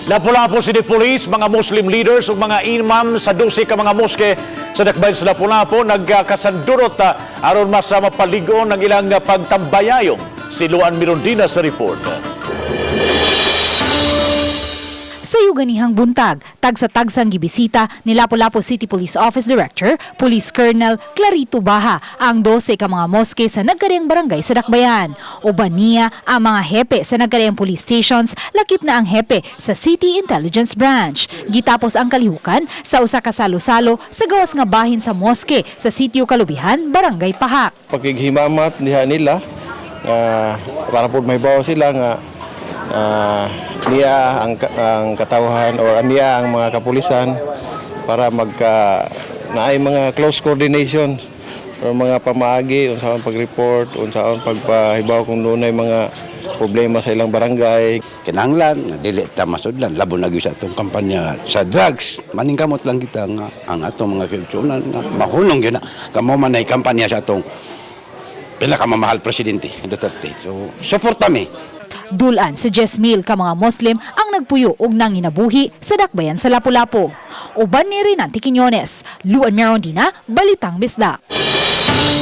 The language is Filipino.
Lapu-Lapu City Police, mga Muslim leaders ug mga imam sa 12 ka mga moske sa dakbayan sa Lapu-Lapu nagkasandurot aron mas mapaligon ang ilang pagtambayayong. Si Luan Mirondina sa report. Sa yuganihang buntag, tagsa-tagsang gibisita ni Lapu-Lapu City Police Office Director, Police Colonel Clarito Baha ang 12 ka mga moske sa nagkariang barangay sa Dakbayan. Uban niya ang mga hepe sa nagkariang police stations, lakip na ang hepe sa City Intelligence Branch. Gitapos ang kalihukan sa usa ka salo-salo sa gawas nga bahin sa moske sa Sitio Kalubihan, Barangay Pahak. Paghihimamat diha nila para po may bawa sila nga niya ang katawhan o niya ang mga kapulisan para naay mga close coordination o mga pamaagi unsaon pag-report, unsaon pagpahibaw kung dunay mga problema sa ilang barangay. Kinahanglan dili ta masudlan labo na gyud sa atong kampanya sa drugs. Maningkamot lang kita nga ang atong mga kilsunan nga mahunong gyud na kamo man ay kampanya sa atong pila ka mamahal presidente Duterte. So suporta mi. Dulan sa 10,000 ka mga Muslim ang nagpuyo og nanginabuhi sa dakbayan sa Lapu-Lapu. Uban ni Rinanti Quiñones, Luan Mirondina, Balitang Bisda.